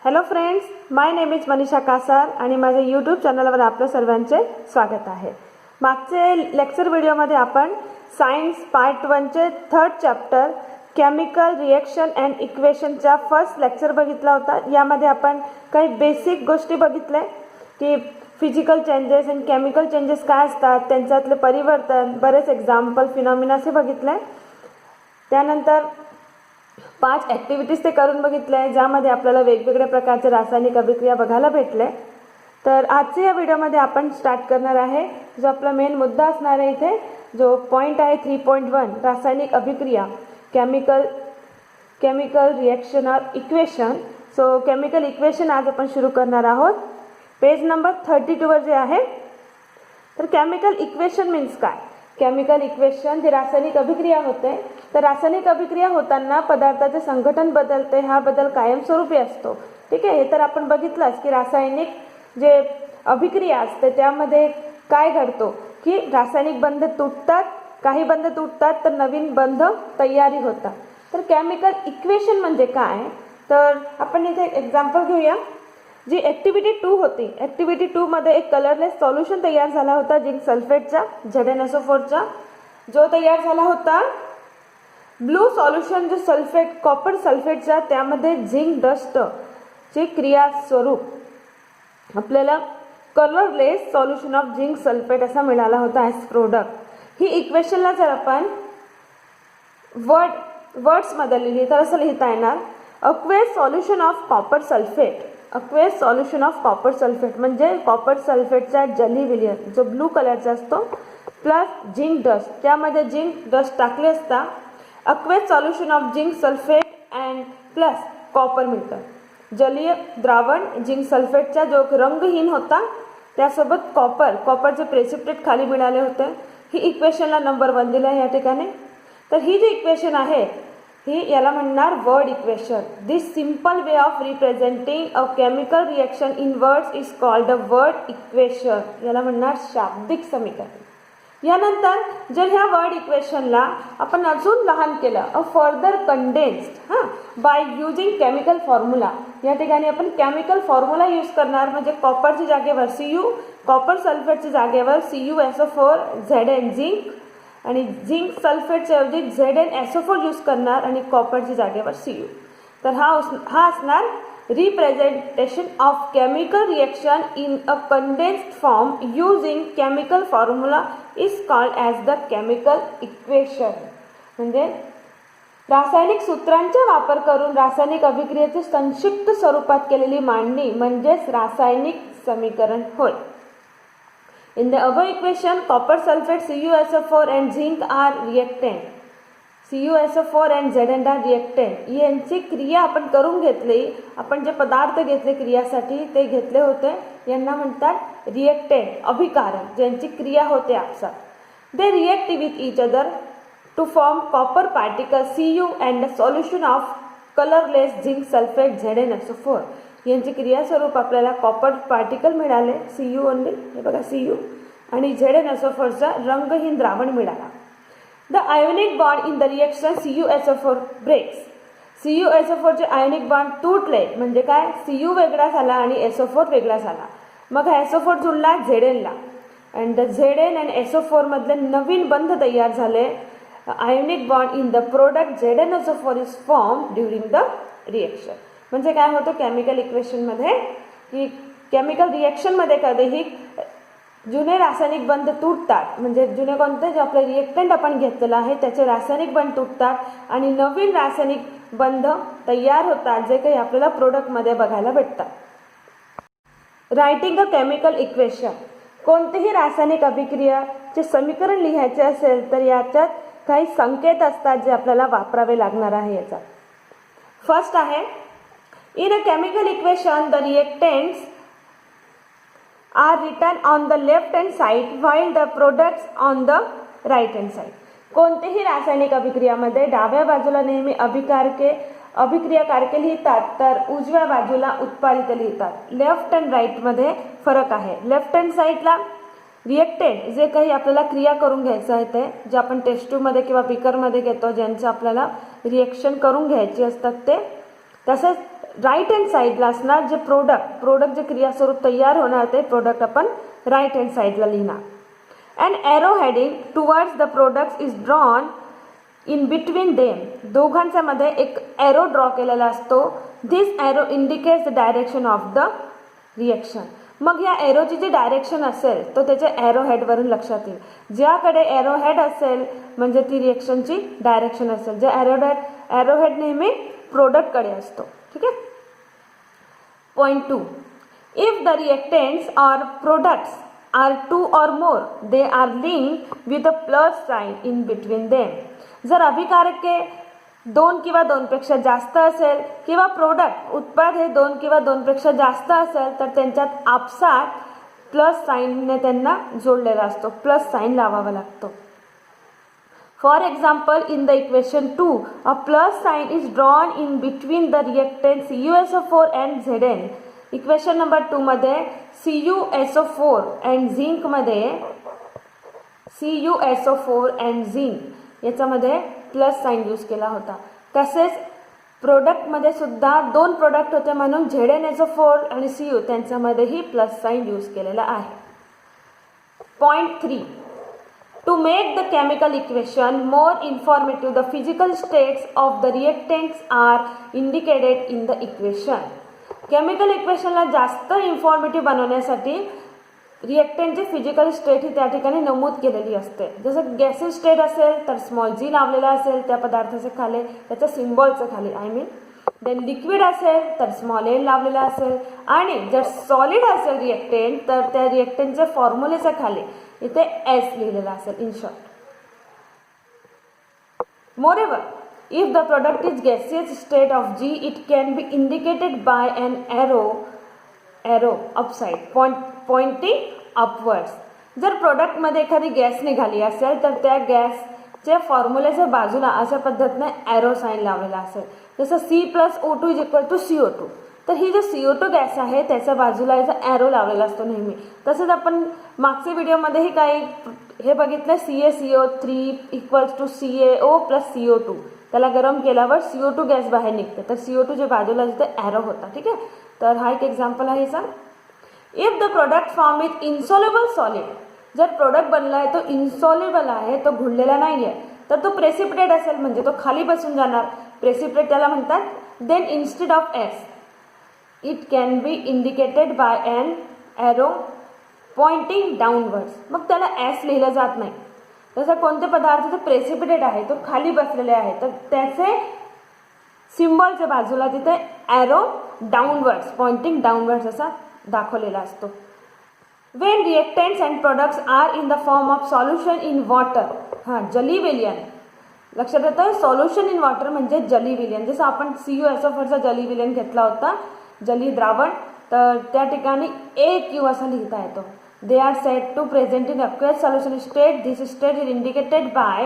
Hello friends, my name is Manisha Kasar आणि माझ्या YouTube चॅनलवर आपल्या सर्वांचे स्वागत आहे. मागचे लेक्चर व्हिडिओमध्ये आपण सायन्स पार्ट 1चे 3rd chapter chemical reaction and इक्वेशनचा फर्स्ट लेक्चर बघितला होता. यामध्ये आपण काही बेसिक गोष्टी बघितल्या की physical changes and chemical changes काय असतात, त्यांच्यातले परिवर्तन, बरेच एक्झाम्पल फिनॉमिना असे बघितले. त्यानंतर 5 ॲक्टिव्हिटीज ते करून बघितले ज्यामध्ये आपल्याला वेगवेगळ्या प्रकारचे रासायनिक अभिक्रिया बघायला भेटले. तर आजच्या या व्हिडिओमध्ये आपण स्टार्ट करणार आहे. जो आपला मेन मुद्दा असणार आहे इथे जो पॉईंट आहे 3.1 रासायनिक अभिक्रिया chemical reaction or equation. So chemical equation आज आपण सुरू करणार आहोत. पेज नंबर 32 वर जे आहे. तर केमिकल इक्वेशन मीन्स काय? केमिकल इक्वेशन जी रासायनिक अभिक्रिया होते, तर रासायनिक अभिक्रिया होताना पदार्थाचे संघटन बदलते. हा बदल कायमस्वरूपी असतो. ठीक आहे. हे तर आपण बघितलंच की रासायनिक जे अभिक्रिया असते त्यामध्ये काय घडतो की रासायनिक बंध तुटतात, काही बंध तुटतात तर नवीन बंध तयारी होतात. तर केमिकल इक्वेशन म्हणजे काय? तर आपण इथे एक्झाम्पल घेऊया. जी ॲक्टिव्हिटी 2 होती, ॲक्टिव्हिटी 2 मध्ये एक कलरलेस सॉल्युशन तयार झाला होता झिंक सल्फेटचा ZnSO4चा. जो तयार झाला होता ब्लू सॉल्युशन जो सल्फेट कॉपर सल्फेटचा, त्यामध्ये झिंक डस्ट चे क्रिया स्वरूप आपल्याला colourless solution of zinc sulphate असा मिळाला होता ॲज प्रोडक्ट. ही इक्वेशनला जर आपण वर्ड्समध्ये लिहिली तर असं लिहिता येणार aqueous solution of copper sulphate. Aqueous solution of copper sulphate म्हणजे कॉपर सल्फेटचा जली विलियन जो ब्लू कलरचा असतो प्लस झिंक डस्ट, त्यामध्ये झिंक डस्ट टाकले असता aqueous solution of zinc sulphate and plus copper मिळतं. जलीय द्रावण झिंक सल्फेटचा जो रंगहीन होता त्यासोबत कॉपरचे प्रेसिपिटेट खाली मिळाले होते. ही इक्वेशनला नंबर 1 दिला आहे या ठिकाणी. तर ही जी इक्वेशन आहे ही याला म्हणणार word equation. This simple way of representing a chemical reaction in words is called a word equation. याला म्हणणार शाब्दिक समीकरण. यानंतर जर ह्या वर्ड इक्वेशनला आपण अजून लहान केलं a further condensed by using chemical formula. या ठिकाणी आपण केमिकल फॉर्म्युला यूज करणार म्हणजे कॉपरच्या जागेवर Cu, कॉपर सल्फेटच्या जागेवर CuSO4 Zn झिंक आणि झिंक सल्फेटच्या ऐवजी ZnSO4 यूज करणार आणि कॉपरच्या जागेवर Cu. तर हा असणार representation of chemical reaction in a condensed form using chemical formula is called as the chemical equation. म्हणजे रासायनिक सूत्रांचा वापर करून रासायनिक अभिक्रियेची संक्षिप्त स्वरूपात केलेली मांडणी म्हणजेच रासायनिक समीकरण होय. In the above equation, copper sulfate CuSO4 and zinc are reactant. CuSO4 and Zn are reactant. यांची क्रिया आपण करून घेतली. आपण जे पदार्थ घेतले क्रियासाठी ते घेतले होते यांना म्हणतात रिएक्टंट, अभिकारक, ज्यांची क्रिया होते आपसात. They react with each other to form copper particles Cu and a solution of colorless zinc sulfate ZnSO4. यांची क्रियास्वरूप आपल्याला कॉपर पार्टिकल मिळाले Cu ओनली, हे बघा Cu, आणि ZnSO4चा रंगहीन द्रावण मिळाला. The ionic bond in the reaction CuSO4 breaks. CuSO4चे आयोनिक बॉन्ड तुटले म्हणजे काय? Cu वेगळा झाला आणि SO4 वेगळा झाला. मग SO4 जुळला Zn ला आणि द Zn आणि SO4 मधले नवीन बंध तयार झाले. Ionic bond in the product ZnSO4 is form during the reaction. म्हणजे काय होतं केमिकल इक्वेशनमध्ये की केमिकल रिएक्शनमध्ये कधीही जुने रासायनिक बंध तुटतात. म्हणजे जुने कोणते जे आपले रिएक्टंट आपण घेतलेलं आहे त्याचे रासायनिक बंध तुटतात आणि नवीन रासायनिक बंध तयार होतात जे काही आपल्याला प्रोडक्टमध्ये बघायला भेटतात. Writing a chemical equation. कोणतेही रासायनिक अभिक्रियाचे समीकरण लिहायचे असेल तर याच्यात काही संकेत असतात जे आपल्याला वापरावे लागणार आहे. याचा फर्स्ट आहे in a chemical equation the reactants are written on the left hand side while the products on the right hand side. कोणतेही रासायनिक अभिक्रियामध्ये डाव्या बाजूला नेहमी अभिक्रियाकारके लिहितात तर उजव्या बाजूला उत्पादित लिहितात. लेफ्ट अँड राईट मध्ये फरक आहे. लेफ्ट हँड साईडला रिएक्टेंट जे काही आपल्याला क्रिया करून घ्यायचं आहे ते जे आपण टेस्ट ट्यूबमध्ये किंवा बीकरमध्ये घेतो ज्यांचं आपल्याला रिएक्शन करून घ्यायची असतात ते. तसेच राईट हँड साईडला असणार जे प्रोडक्ट जे क्रियास्वरूप तयार होणार ते प्रोडक्ट आपण राईट हँड साईडला लिहिणार. And arrow heading towards the products is drawn in between them. दोघांच्या मध्ये एक एरो ड्रॉ केलेला असतो. This arrow indicates the direction of the reaction. मग या एरोची जी डायरेक्शन असेल तो त्याच्या एरो हेडवरून लक्षात येईल. ज्याकडे एरो हेड असेल म्हणजे ती रिएक्शनची डायरेक्शन असेल. जे एरो हेड नेहमी प्रोडक्टकडे असतो. ठीक आहे. Point 2. If the reactants or products are 2 or more, they are linked with a plus sign in between them. जर अभिकारके 2 किंवा 2 पेक्षा जास्त असेल किंवा प्रोडक्ट उत्पाद हे 2 किंवा 2 पेक्षा जास्त असेल तर त्यांच्यात आपसात प्लस साईनने त्यांना जोडलेला असतो. प्लस साईन लावावा लागतो. For example, in the equation 2 a plus sign is drawn in between the reactant CuSO4 and Zn. Equation number 2 मध्ये CuSO4 अँड झिंक मध्ये CuSO4 अँड झिंक याच्यामध्ये प्लस साईन यूज केला होता. तसेच प्रोडक्टमध्ये सुद्धा 2 प्रोडक्ट होते म्हणून ZnSO4 आणि Cu त्यांच्यामध्येही प्लस साईन यूज केलेला आहे. Point 3. To make the chemical equation more informative the physical states of the reactants are indicated in the equation. Chemical इक्वेशनला जास्त इन्फॉर्मेटिव्ह बनवण्यासाठी रिएक्टंटची फिजिकल स्टेट ही त्या ठिकाणी नमूद केलेली असते. जसं गॅसेस स्टेट असेल तर स्मॉल जी लावलेला असेल त्या पदार्थाचे खाली त्याच्या सिम्बॉलचं खाली देन लिक्विड असेल तर स्मॉल एल लावलेला असेल आणि जर सॉलिड असेल रिएक्टंट तर त्या रिएक्टंटच्या फॉर्म्युलेच्या खाली इथे एस लिहिलेला असेल in short. Moreover, if the product is gaseous state of G, it can be indicated by an arrow upside pointing upwards. जर प्रोडक्टमध्ये एखादी गॅस निघाली असेल तर त्या गॅसच्या फॉर्म्युलेच्या बाजूला अशा पद्धतीने एरो साईन लावलेला असेल. जसं C+O2 = CO2. तर ही जो CO2 गॅस आहे त्याच्या बाजूला याचा एरो लावलेला असतो नेहमी. तसंच आपण मागच्या व्हिडिओमध्येही काही हे बघितलं CaCO3 = CaO + CO2. त्याला गरम केल्यावर CO2 गॅस बाहेर निघते तर CO2 च्या बाजूला जिथे एरो होता. ठीक आहे. तर हा एक एक्झाम्पल आहे याचा. If the product form with insoluble solid. जर प्रोडक्ट बनला आहे तो इन्सॉल्युबल आहे तो घुललेला नाही आहे तर तो प्रेसिपिटेट असेल म्हणजे तो खाली बसून जाणार. प्रेसिपिटेट त्याला म्हणतात. Then instead of S it can be indicated by an arrow pointing downwards. मग त्याला एस लिहिलं जात नाही. जसं कोणते पदार्थ ते प्रेसिपिटेट आहे तो खाली बसलेले आहे तर त्याचे सिम्बॉलच्या बाजूला तिथे एरो डाऊनवर्ड्स पॉइंटिंग डाऊनवर्ड्स असा दाखवलेला असतो. Wien reactants and products are in the form of solution in water. जली विलियन लक्षात येतं. सॉल्युशन इन वॉटर म्हणजे जली विलियन. जसं आपण CuSO4चा जली विलियन घेतला होता जली द्रावण तर त्या ठिकाणी AQ असा लिहिता येतो. They are said to present in aqueous solution state. This state is indicated by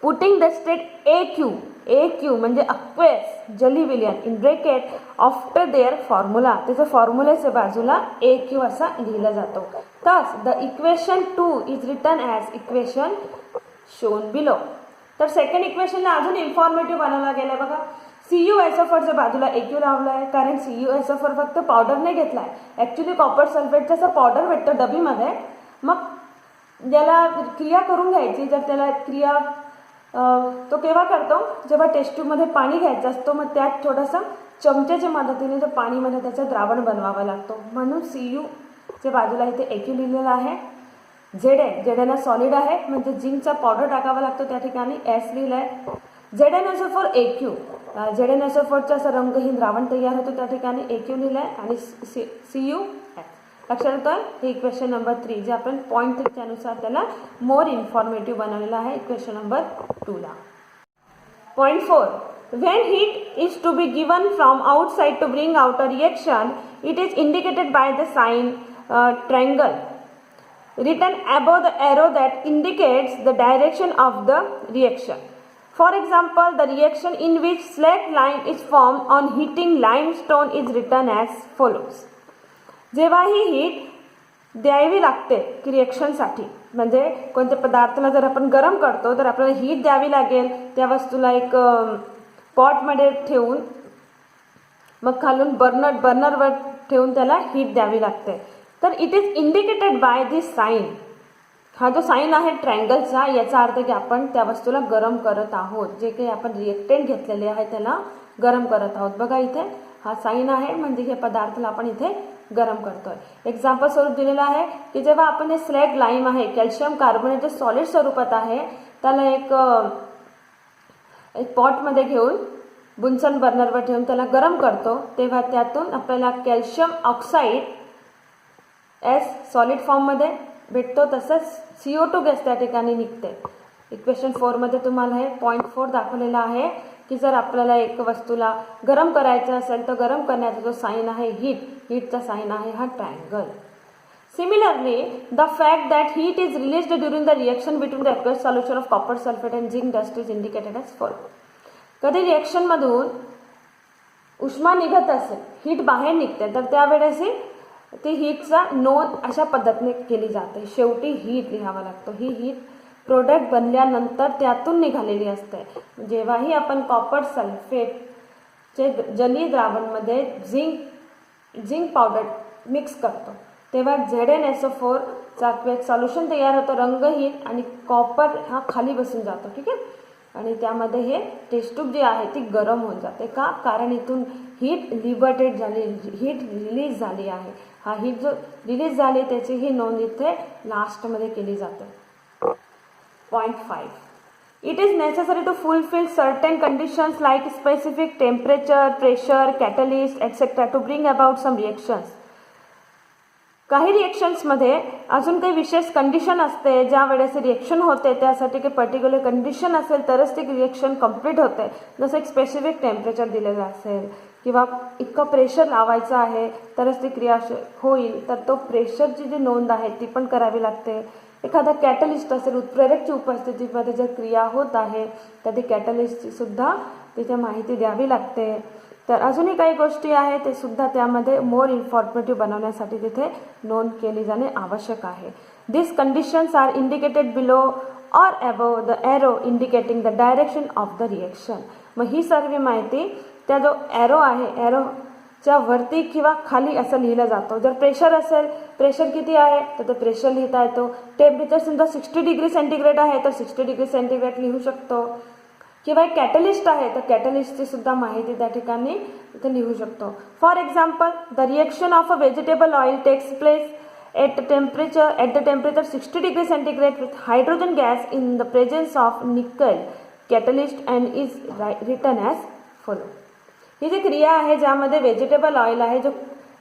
putting the state AQ म्हणजे aqueous जली विलियन in bracket after their formula. त्याच्या फॉर्म्युलेच्या बाजूला AQ असा लिहिला जातो. Thus the equation 2 is written as equation shown below. तर second इक्वेशनला अजून informative बनवला गेला बघा. CuSO4च्या बाजूला AQ लावला आहे कारण CuSO4 फक्त पावडर नाही घेतला आहे. ॲक्च्युली कॉपर सल्फेटचा असं पावडर भेटतं डबीमध्ये. मग ज्याला क्रिया करून घ्यायची जर त्याला क्रिया तो केव्हा करतो जेव्हा टेस्ट ट्यूबमध्ये पाणी घ्यायचं असतो मग त्यात थोडंसं चमच्याच्या मदतीने तो पाणीमध्ये त्याचं द्रावण बनवावं लागतो. म्हणून Cuच्या बाजूला इथे AQ लिहिलेला आहे. Zn सॉलिड आहे म्हणजे झिंकचा पावडर टाकावा लागतो त्या ठिकाणी एस लिहिलं आहे. ZnSO4 AQ ZnSO4चा असा रंगहीन द्रावण तयार होतो त्या ठिकाणी AQ लिहिलं आहे आणि Cu लक्षात येतं. हे इक्वेशन नंबर 3 जे आपण पॉईंट 3 नुसार त्याला मोर इन्फॉर्मेटिव्ह बनवलेलं आहे इक्वेशन नंबर 2 ला. Point 4. When heat is to be given from outside to bring out a reaction, it is indicated by the sign triangle written above the arrow that indicates the direction of the reaction. For example, the reaction in which slate lime is formed on heating limestone is written as follows. जेव्हा ही heat द्यावी लागते की रिएक्शनसाठी म्हणजे कोणत्या पदार्थाला जर आपण गरम करतो तर आपल्याला हीट द्यावी लागेल. त्या वस्तूला एक पॉटमध्ये ठेवून मग खालून बर्नरवर ठेवून त्याला हीट द्यावी लागते. तर it is indicated by this sign. हा जो साईन आहे ट्रायंगलचा, याचा अर्थ की आपण त्या वस्तूला गरम करत आहोत. जे काही आपण रिएक्टेंट घेतलेले आहे त्याला गरम करत आहोत. बघा इथे हा साईन आहे, म्हणजे हे पदार्थाला आपण इथे गरम करतोय. एक्झाम्पल स्वरूप दिलेलं आहे की जेव्हा आपण हे स्लॅग लाईम आहे, कॅल्शियम कार्बोनेट जे सॉलिड स्वरूपात आहे, त्याला एक पॉटमध्ये घेऊन बुन्सन बर्नरवर ठेवून त्याला गरम करतो, तेव्हा त्यातून आपल्याला कॅल्शियम ऑक्साईड सॉलिड फॉर्ममध्ये भेटतो. तसंच CO2 गॅस त्या ठिकाणी निघते. इक्वेशन 4मध्ये तुम्हाला हे पॉईंट 4 दाखवलेला आहे की जर आपल्याला एक वस्तूला गरम करायचं असेल तर गरम करण्याचा जो साईन आहे हीटचा साईन आहे हा triangle. Similarly the fact that heat is released during the reaction between the aqueous solution of copper sulphate and zinc dust is indicated as follow. कधी रिएक्शनमधून उष्मा निघत असेल, हीट बाहेर निघते, तर त्यावेळेस ती हीटचा नोंद अशा पद्धतीने केली जाते. शेवटी हीट लिहावा लागतो. ही हीट प्रोडक्ट बनल्यानंतर त्यातून निघालेली असते. जेव्हाही आपण कॉपर सल्फेटचे जलीय द्रावणमध्ये झिंक पावडर मिक्स करतो, तेव्हा ZnSO4 चा सोल्युशन तयार होतं रंगहीन, आणि कॉपर हा खाली बसून जातो. ठीक आहे. आणि त्यामध्ये हे टेस्ट ट्यूब जी आहे ती गरम होऊन जाते. का? कारण इथून हीट लिबर्टेड झाली, हीट रिलीज झाली आहे. हा हीट जो रिलीज झाली त्याची ही नोंद इथे लास्टमध्ये केली जाते. Point 5. It is necessary to fulfil certain conditions like specific temperature, pressure, catalyst etcetera to bring about some reactions. काही रिएक्शन्समध्ये अजून काही विशेष कंडिशन असते, ज्या वेळेस रिएक्शन होते त्यासाठी काही पर्टिक्युलर कंडिशन असेल तरच ती रिएक्शन कंप्लीट होते. जसं एक स्पेसिफिक टेम्परेचर दिलेलं असेल किंवा इतकं प्रेशर लावायचं आहे तरच ती क्रिया होईल, तर तो प्रेशरची जी नोंद आहे ती पण करावी लागते. एखादा कॅटलिस्ट असेल, उत्प्रेरकची उपस्थितीमध्ये जर क्रिया होत आहे तर ती कॅटलिस्टची सुद्धा तिथे माहिती द्यावी लागते. तर अजूनही काही गोष्टी आहेत ते सुद्धा त्यामध्ये मोर इन्फॉर्मेटिव्ह बनवण्यासाठी तिथे नोंद केली जाणे आवश्यक आहे. This conditions are indicated below or above the arrow indicating the direction of the reaction. मग ही सर्व माहिती त्या जो एरो आहे, एरोच्या वरती किंवा खाली असं लिहिलं जातं. जर प्रेशर असेल, प्रेशर किती आहे तर ते प्रेशर लिहिता येतो. टेम्परेचर समजा 60 डिग्री सेंटीग्रेड आहे तर 60 डिग्री सेंटीग्रेड लिहू शकतो. किंवा एक कॅटलिस्ट आहे तर कॅटलिस्टची सुद्धा माहिती त्या ठिकाणी इथे लिहू शकतो. For example, the reaction of a vegetable oil takes place at the temperature 60 degree centigrade with hydrogen gas in the presence of nickel catalyst and is written as follow. ही जी क्रिया आहे ज्यामध्ये व्हेजिटेबल ऑइल आहे, जो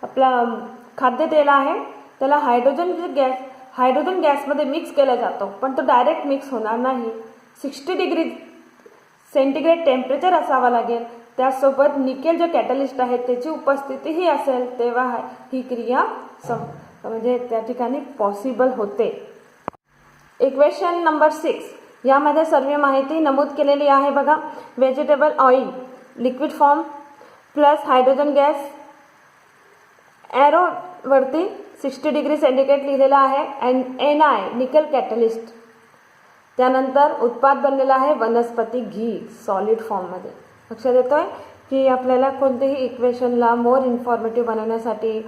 आपला खाद्यतेल आहे, त्याला hydrogen गॅसमध्ये mix केला जातो, पण तो डायरेक्ट मिक्स होणार नाही. 60 डिग्री सेंटीग्रेड टेम्परेचर असावं लागेल. त्यासोबत निकेल जो कॅटलिस्ट आहे त्याची उपस्थितीही असेल, तेव्हा ही क्रिया म्हणजे त्या ठिकाणी पॉसिबल होते. इक्वेशन नंबर 6 यामध्ये सर्व माहिती नमूद केलेली आहे. बघा, vegetable oil liquid form plus hydrogen gas, एरोवरती 60 डिग्री सेंटीग्रेड लिहिलेला आहे, अँड Ni निकेल कॅटलिस्ट. त्यानंतर उत्पाद बनलेला आहे वनस्पती घी सॉलिड फॉर्ममध्ये. लक्षात येतोय की आपल्याला कोणतेही इक्वेशनला मोर इन्फॉर्मेटिव्ह बनवण्यासाठी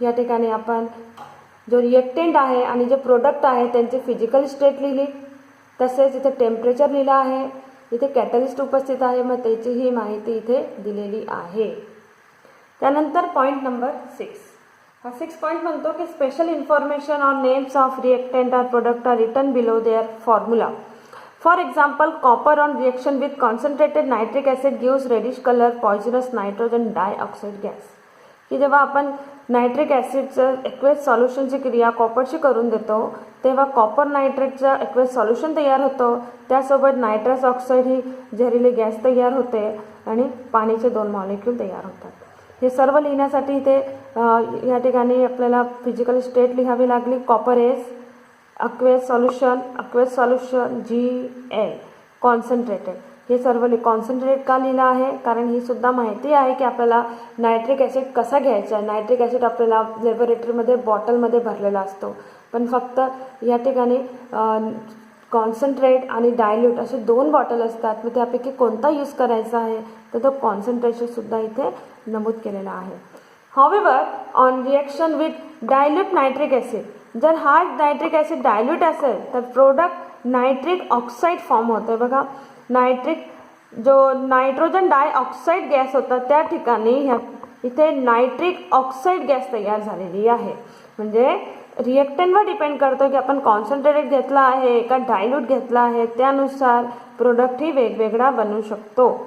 या ठिकाणी आपण जो रिएक्टेंट आहे आणि जे प्रोडक्ट आहे त्यांची फिजिकल स्टेट लिहिली, तसेच इथे टेम्परेचर लिहिलं आहे, इथे कॅटलिस्ट उपस्थित आहे, मग त्याचीही माहिती इथे दिलेली आहे. त्यानंतर पॉईंट नंबर 6. हा 6 पॉईंट म्हणतो की special information on names of reactant or product are written below their formula. For example, copper on reaction with concentrated nitric acid gives reddish colour poisonous nitrogen dioxide gas. की जेव्हा आपण nitric ॲसिडचं aqueous सॉल्युशनची क्रिया कॉपरशी करून देतो, तेव्हा copper नायट्रेटचं aqueous solution तयार होतं. त्यासोबत नायट्रस ऑक्साईड ही जहरीली गॅस तयार होते आणि पाण्याचे 2 मॉलिक्यूल तयार होतात. हे सर्व लिहिण्यासाठी इथे या ठिकाणी आपल्याला फिजिकल स्टेट लिहावी लागली. Copper S aqueous solution Gl concentrated. हे सर्व कॉन्सन्ट्रेट का लिहिलं आहे, कारण ही सुद्धा माहिती आहे की आपल्याला नायट्रिक ॲसिड कसा घ्यायचा. नायट्रिक ॲसिड आपल्याला लॅबोरेटरीमध्ये बॉटलमध्ये भरलेला असतो, पण फक्त या ठिकाणी कॉन्सन्ट्रेट आणि डायल्यूट असे 2 बॉटल असतात. मग त्यापैकी कोणता यूज करायचा आहे तर तो कॉन्सन्ट्रेशनसुद्धा इथे नमूद केलेला आहे. However on reaction with dilute nitric acid, जर हा नायट्रिक ॲसिड डायल्यूट असेल तर प्रोडक्ट नायट्रिक ऑक्साईड फॉर्म होतो. बघा, जो नायट्रोजन डायऑक्साईड गॅस होता त्या ठिकाणी इथे नायट्रिक ऑक्साईड गॅस तयार झालेली आहे. म्हणजे रिएक्टंटवर डिपेंड करतो की आपण कॉन्सन्ट्रेटेड घेतला आहे का डायल्यूट घेतला आहे, त्यानुसार प्रोडक्टही वेगवेगळा बनू शकतो.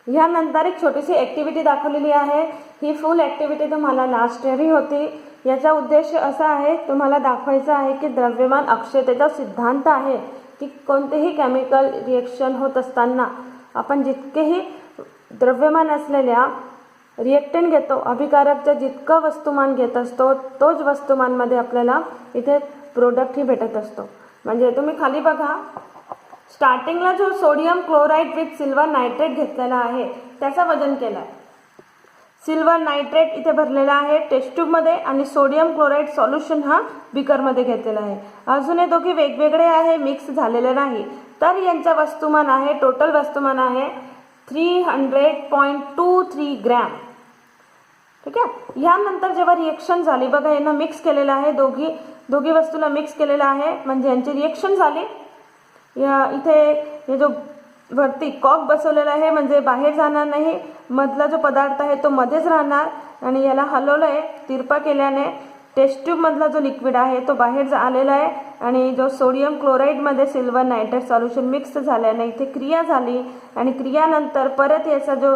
यानंतर एक छोटीशी ॲक्टिव्हिटी दाखवलेली आहे. ही फुल ॲक्टिव्हिटी तुम्हाला लास्ट इयरही होती. याचा उद्देश असा आहे, तुम्हाला दाखवायचं आहे की द्रव्यमान अक्षयतेचा सिद्धांत आहे की कोणतेही केमिकल रिएक्शन होत असताना आपण जितकेही द्रव्यमान असलेल्या रिएक्टंट घेतो, अभिकारकचं जितकं वस्तुमान घेत असतो तोच वस्तुमानमध्ये आपल्याला इथे प्रोडक्टही भेटत असतो. म्हणजे तुम्ही खाली बघा, स्टार्टिंगला जो sodium chloride with silver nitrate घेतलेला आहे त्याचं वजन केलं आहे. सिल्वर नायट्रेट इथे भरलेला आहे टेस्ट ट्यूबमध्ये आणि सोडियम क्लोराईड सॉल्युशन हा बीकरमध्ये घेतलेला आहे. अजून हे दोघे वेगवेगळे आहे, मिक्स झालेले नाही. तर यांचं वस्तुमान आहे, टोटल वस्तुमान आहे 300.23 ग्रॅम. ठीक आहे. यानंतर जेव्हा रिएक्शन झाली, बघा यांना मिक्स केलेलं आहे, दोघी वस्तूला मिक्स केलेलं आहे म्हणजे यांची रिएक्शन झाली. इथे हे जो वरती कॉक बसवलेला आहे म्हणजे बाहेर जाणार नाही, मधला जो पदार्थ आहे तो मध्येच राहणार. आणि याला हलवलं आहे तिरपा केल्याने टेस्ट ट्यूबमधला जो लिक्विड आहे तो बाहेर आलेला आहे आणि जो सोडियम क्लोराईडमध्ये सिल्वर नायट्रेट सॉल्युशन मिक्स झाल्याने इथे क्रिया झाली. आणि क्रियानंतर परत याचा जो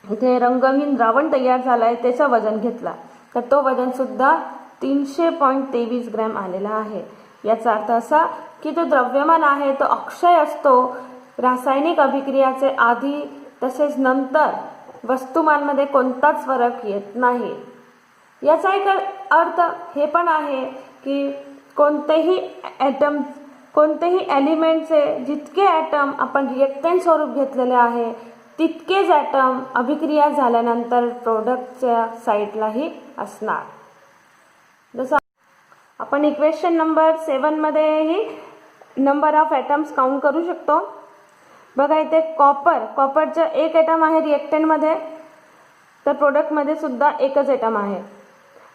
इथे रंगहीन द्रावण तयार झाला आहे त्याचं वजन घेतला तर तो वजनसुद्धा 300.23 ग्रॅम आलेला आहे. याचा अर्थ असा की जो द्रव्यमान आहे तो अक्षय असतो. रासायनिक अभिक्रियाचे आधी तसेच नंतर वस्तुमानमध्ये कोणताच फरक येत नाही. याचा एक अर्थ हे पण आहे की कोणतेही एलिमेंटचे जितके ॲटम आपण रिएक्टंट स्वरूप घेतलेले आहे तितकेच ॲटम अभिक्रिया झाल्यानंतर प्रोडक्टच्या साईडलाही असणार. जसं आपण इक्वेशन नंबर 7मध्येही नंबर ऑफ ॲटम्स काउंट करू शकतो. बघा इथे कॉपरचं एक ॲटम आहे रिएक्टंटमध्ये तर प्रोडक्टमध्ये सुद्धा एकच ॲटम आहे.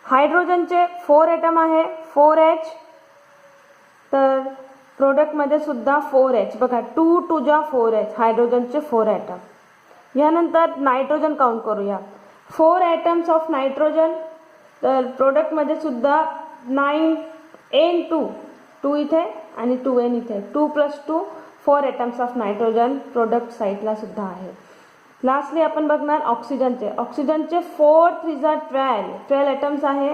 हायड्रोजनचे 4 ॲटम आहे 4H तर प्रोडक्टमध्ये सुद्धा 4H. बघा 2 × 2 4H, हायड्रोजनचे 4 ॲटम. यानंतर नायट्रोजन काउंट करूया. 4 ॲटम्स ऑफ नायट्रोजन तर प्रोडक्टमध्ये सुद्धा 9N2, 2 इथे आणि 2N इथे, 2 + 2 4 ॲटम्स ऑफ नायट्रोजन प्रोडक्ट साईडला सुद्धा आहे. लास्टली आपण बघणार ऑक्सिजनचे 4 × 3 = 12 ॲटम्स आहे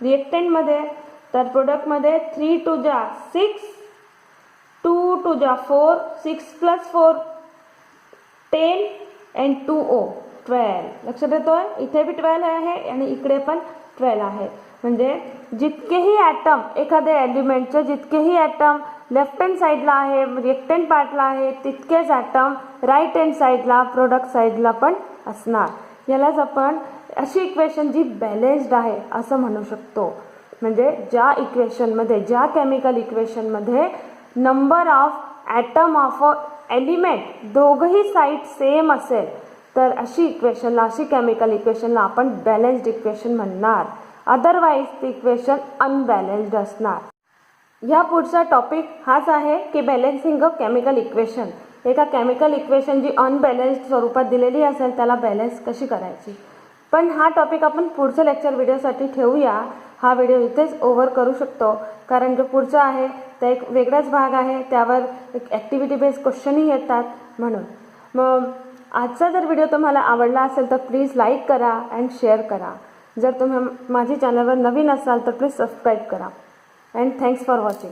रिएक्टंटमध्ये तर प्रोडक्टमध्ये 3 × 2 = 6, 2 × 4, 6 + 4 10 and 2O 12. लक्षात येतोय, इथे बी 12 आहे आणि इकडे पण 12 आहे. म्हणजे जितकेही ॲटम एखाद्या एलिमेंटचे जितकेही ॲटम लेफ्ट हँड साईडला आहे रिएक्टंट पार्टला आहे तितकेच ॲटम राईट हँड साईडला प्रोडक्ट साईडला पण असणार. यालाच आपण अशी इक्वेशन जी बॅलेन्स्ड आहे असं म्हणू शकतो. म्हणजे ज्या केमिकल इक्वेशनमध्ये number of atom of element दोघंही साईड सेम असेल तर अशी केमिकल इक्वेशनला आपण बॅलेन्स्ड इक्वेशन म्हणणार. अदरवाईज ती इक्वेशन अनबॅलेन्स्ड असणार. या पुढचा टॉपिक हाच आहे की बॅलेन्सिंग ऑफ केमिकल इक्वेशन. एका केमिकल इक्वेशन जी अनबॅलेन्स्ड स्वरूपात दिलेली असेल त्याला बॅलेन्स कशी करायची. पण हा टॉपिक आपण पुढच्या लेक्चर व्हिडिओसाठी ठेवूया. हा व्हिडिओ इथेच ओव्हर करू शकतो कारण जो पुढचा आहे त्या एक वेगळाच भाग आहे, त्यावर एक ॲक्टिव्हिटी बेस्ड क्वेश्चनही येतात. म्हणून मग आजचा जर व्हिडिओ तुम्हाला आवडला असेल तर प्लीज लाईक करा अँड शेअर करा. जर तुम्ही माझी चॅनलवर नवीन असाल तर प्लीज सबस्क्राईब करा. And thanks for watching.